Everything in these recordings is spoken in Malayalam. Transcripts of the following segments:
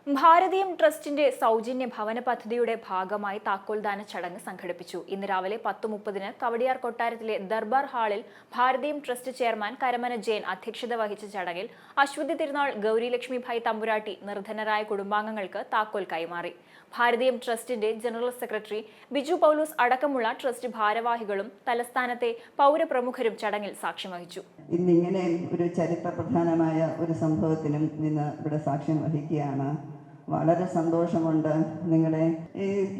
ഭാരതീയം ട്രസ്റ്റിന്റെ സൗജന്യ ഭവന പദ്ധതിയുടെ ഭാഗമായി താക്കോൽദാന ചടങ്ങ് സംഘടിപ്പിച്ചു. ഇന്ന് രാവിലെ 10:30 കവടിയാർ കൊട്ടാരത്തിലെ ദർബാർ ഹാളിൽ ഭാരതീയം ട്രസ്റ്റ് ചെയർമാൻ കരമന ജെയിൻ അധ്യക്ഷത വഹിച്ച ചടങ്ങിൽ അശ്വതി തിരുനാൾ ഗൗരി ലക്ഷ്മി ഭായ് തമ്പുരാട്ടി നിർധനരായ കുടുംബാംഗങ്ങൾക്ക് താക്കോൽ കൈമാറി. ഭാരതീയം ട്രസ്റ്റിന്റെ ജനറൽ സെക്രട്ടറി ബിജു പൗലോസ് അടക്കമുള്ള ട്രസ്റ്റ് ഭാരവാഹികളും തലസ്ഥാനത്തെ പൗരപ്രമുഖരും ചടങ്ങിൽ സാക്ഷ്യം വഹിച്ചു. ഇന്നിങ്ങനെ ഒരു ചരിത്രപ്രധാനമായ ഒരു സംഭവത്തിനും ഇന്ന് ഇവിടെ സാക്ഷ്യം വഹിക്കുകയാണ്. വളരെ സന്തോഷമുണ്ട്. നിങ്ങളുടെ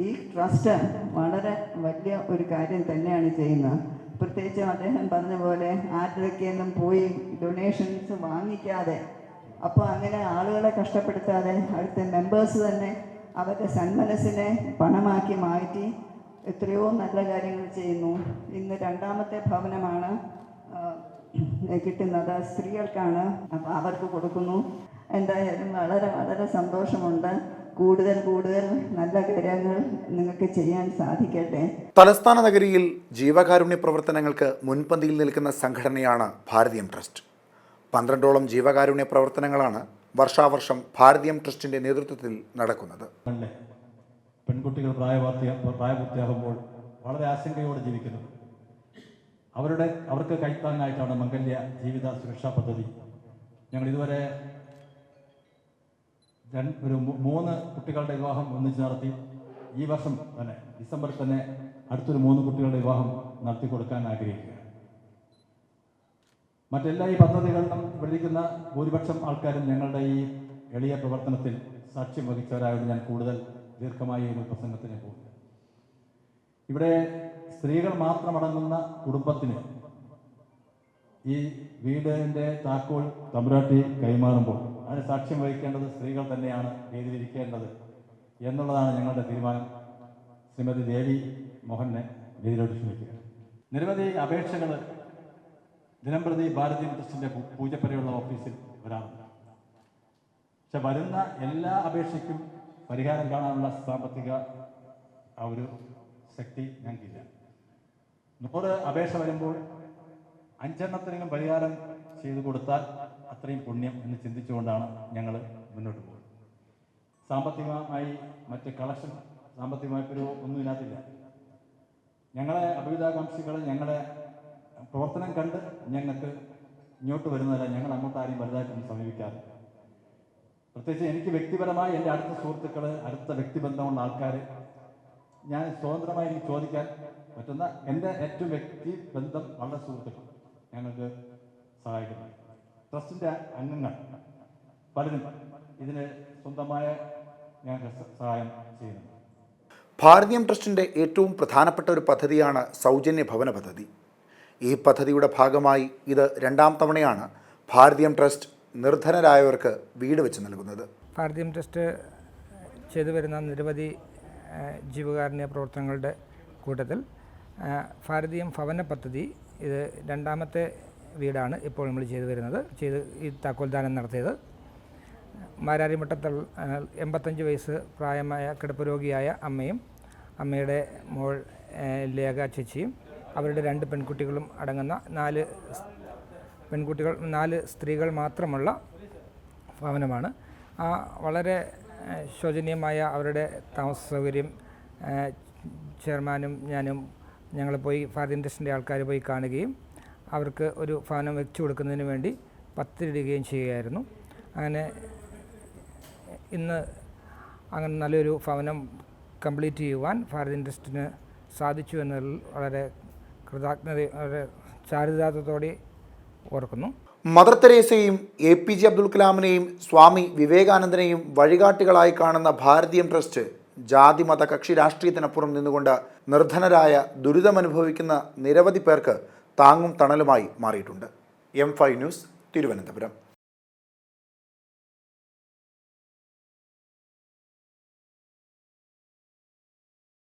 ഈ ട്രസ്റ്റ് വളരെ വലിയ ഒരു കാര്യം തന്നെയാണ് ചെയ്യുന്നത്. പ്രത്യേകിച്ചും അദ്ദേഹം പറഞ്ഞ പോലെ ആരുടെയൊക്കെയൊന്നും പോയി ഡൊണേഷൻസ് വാങ്ങിക്കാതെ, അപ്പോൾ അങ്ങനെ ആളുകളെ കഷ്ടപ്പെടുത്താതെ അടുത്ത മെമ്പേഴ്സ് തന്നെ അവരുടെ സന്മനസ്സിനെ പണമാക്കി മാറ്റി എത്രയോ നല്ല കാര്യങ്ങൾ ചെയ്യുന്നു. ഇന്ന് രണ്ടാമത്തെ ഭവനമാണ് കിട്ടുന്നത്, സ്ത്രീകൾക്കാണ്. അപ്പോൾ അവർക്ക് കൊടുക്കുന്നു. എന്തായാലും വളരെ വളരെ സന്തോഷമുണ്ട്. കൂടുതൽ നല്ല കാര്യങ്ങൾ നിങ്ങൾക്ക് ചെയ്യാൻ സാധിക്കട്ടെ. തലസ്ഥാന നഗരിയിൽ ജീവകാരുണ്യ പ്രവർത്തനങ്ങൾക്ക് മുൻപന്തിയിൽ നിൽക്കുന്ന സംഘടനയാണ് ഭാരതീയം ട്രസ്റ്റ്. 12ഓളം ജീവകാരുണ്യ പ്രവർത്തനങ്ങളാണ് വർഷാവർഷം ഭാരതീയം ട്രസ്റ്റിന്റെ നേതൃത്വത്തിൽ നടക്കുന്നത്. പെൺകുട്ടികൾ പ്രായപൂർത്തിയാകുമ്പോൾ വളരെ ആശങ്കയോടെ ജീവിക്കുന്നു. അവർക്ക് കൈത്താങ്ങായിട്ടാണ് മംഗല്യ ജീവിത സുരക്ഷാ പദ്ധതി. ഞങ്ങൾ ഇതുവരെ 3 കുട്ടികളുടെ വിവാഹം ഒന്നിച്ച് നടത്തി. ഈ വർഷം തന്നെ ഡിസംബറിൽ തന്നെ അടുത്തൊരു 3 കുട്ടികളുടെ വിവാഹം നടത്തി കൊടുക്കാൻ ആഗ്രഹിക്കുകയാണ്. മറ്റെല്ലാ ഈ പദ്ധതികളിലും വിളിക്കുന്ന ഭൂരിപക്ഷം ആൾക്കാരും ഞങ്ങളുടെ ഈ എളിയ പ്രവർത്തനത്തിൽ സാക്ഷ്യം വഹിച്ചവരായതുകൊണ്ട് ഞാൻ കൂടുതൽ ദീർഘമായി ഒരു പ്രസംഗത്തിന് പോകും. ഇവിടെ സ്ത്രീകൾ മാത്രമടങ്ങുന്ന കുടുംബത്തിന് ഈ വീടിൻ്റെ താക്കോൽ തമ്പുരാട്ടി കൈമാറുമ്പോൾ അതിന് സാക്ഷ്യം വഹിക്കേണ്ടത് സ്ത്രീകൾ തന്നെയാണ് വേദിയിലിരിക്കേണ്ടത് എന്നുള്ളതാണ് ഞങ്ങളുടെ തീരുമാനം. ശ്രീമതി ദേവി മോഹനെ വേദിയിലോട്ട് ക്ഷണിക്കുക. നിരവധി അപേക്ഷകൾ ദിനംപ്രതി ഭാരതീയ ട്രസ്റ്റിൻ്റെ പൂജപ്പരയുള്ള ഓഫീസിൽ വരാറുണ്ട്. പക്ഷെ വരുന്ന എല്ലാ അപേക്ഷയ്ക്കും പരിഹാരം കാണാനുള്ള സാമ്പത്തിക ആ ഒരു ശക്തി ഞങ്ങൾക്കില്ല. 100 അപേക്ഷ വരുമ്പോൾ 5 എണ്ണത്തിനെങ്കിലും പരിഹാരം ചെയ്തു കൊടുത്താൽ അത്രയും പുണ്യം എന്ന് ചിന്തിച്ചുകൊണ്ടാണ് ഞങ്ങൾ മുന്നോട്ട് പോകുന്നത്. സാമ്പത്തികമായി മറ്റ് കളക്ഷൻ സാമ്പത്തികമായിട്ടൊരു ഒന്നും ഇതിനകത്തില്ല. ഞങ്ങളെ അഭ്യുദാകാംക്ഷികൾ ഞങ്ങളെ പ്രവർത്തനം കണ്ട് ഞങ്ങൾക്ക് ഇങ്ങോട്ട് വരുന്നതല്ല, ഞങ്ങൾ അങ്ങോട്ട് ആരെയും വലുതായിട്ടൊന്നും സമീപിക്കാറ്. പ്രത്യേകിച്ച് എനിക്ക് വ്യക്തിപരമായി എൻ്റെ അടുത്ത സുഹൃത്തുക്കൾ, അടുത്ത വ്യക്തിബന്ധമുള്ള ആൾക്കാർ, ഞാൻ സ്വതന്ത്രമായി എനിക്ക് ചോദിക്കാൻ പറ്റുന്ന എൻ്റെ ഏറ്റവും വ്യക്തിബന്ധം ഉള്ള സുഹൃത്തുക്കൾ ഞങ്ങൾക്ക് സഹായിക്കുന്നു. ട്രസ്റ്റിൻ്റെ അംഗങ്ങൾ പലരും ഇതിന് സ്വന്തമായ ഞങ്ങൾക്ക് സഹായം ചെയ്യുന്നു. ഭാരതീയം ട്രസ്റ്റിൻ്റെ ഏറ്റവും പ്രധാനപ്പെട്ട ഒരു പദ്ധതിയാണ് സൗജന്യ ഭവന പദ്ധതി. ഈ പദ്ധതിയുടെ ഭാഗമായി ഇത് 2ാം തവണയാണ് ഭാരതീയം ട്രസ്റ്റ് നിർധനരായവർക്ക് വീട് വെച്ച് നൽകുന്നത്. ഭാരതീയം ട്രസ്റ്റ് ചെയ്തു വരുന്ന നിരവധി ജീവകാരുണ്യ പ്രവർത്തനങ്ങളുടെ കൂട്ടത്തിൽ ഭാരതീയം ഭവന പദ്ധതി ഇത് 2ാമത്തെ വീടാണ് ഇപ്പോൾ നമ്മൾ ചെയ്തു വരുന്നത്. ഈ താക്കോൽദാനം നടത്തിയത് മാരാരിമട്ടത്തിൽ 85 വയസ്സ് പ്രായമായ കിടപ്പ് രോഗിയായ അമ്മയും അമ്മയുടെ മോൾ ലേഖ ചേച്ചിയും അവരുടെ 2 പെൺകുട്ടികളും അടങ്ങുന്ന 4 സ്ത്രീകൾ മാത്രമുള്ള ഭവനമാണ്. വളരെ ശോചനീയമായ അവരുടെ താമസ സൗകര്യം ചെയർമാനും ഞാനും ഞങ്ങൾ പോയി ഭാരതീയ ട്രസ്റ്റിൻ്റെ ആൾക്കാർ പോയി കാണുകയും അവർക്ക് ഒരു ഭവനം വെച്ചു കൊടുക്കുന്നതിന് വേണ്ടി പത്തിരിടുകയും ചെയ്യുകയായിരുന്നു. അങ്ങനെ ഇന്ന് അങ്ങനെ നല്ലൊരു ഭവനം കംപ്ലീറ്റ് ചെയ്യുവാൻ ഭാരതീയ ട്രസ്റ്റിന് സാധിച്ചു എന്നതിൽ വളരെ വളരെ ചാരിതാർത്ഥ്യത്തോടെ ഓർക്കുന്നു. മദർ തെരേസയെയും APJ അബ്ദുൽ കലാമിനെയും സ്വാമി വിവേകാനന്ദനെയും വഴികാട്ടികളായി കാണുന്ന ഭാരതീയം ട്രസ്റ്റ് ജാതി മത കക്ഷി രാഷ്ട്രീയത്തിനപ്പുറം നിന്നുകൊണ്ട് നിർധനരായ ദുരിതമനുഭവിക്കുന്ന നിരവധി പേർക്ക് താങ്ങും തണലുമായി മാറിയിട്ടുണ്ട്. M5 news, Thiruvananthapuram.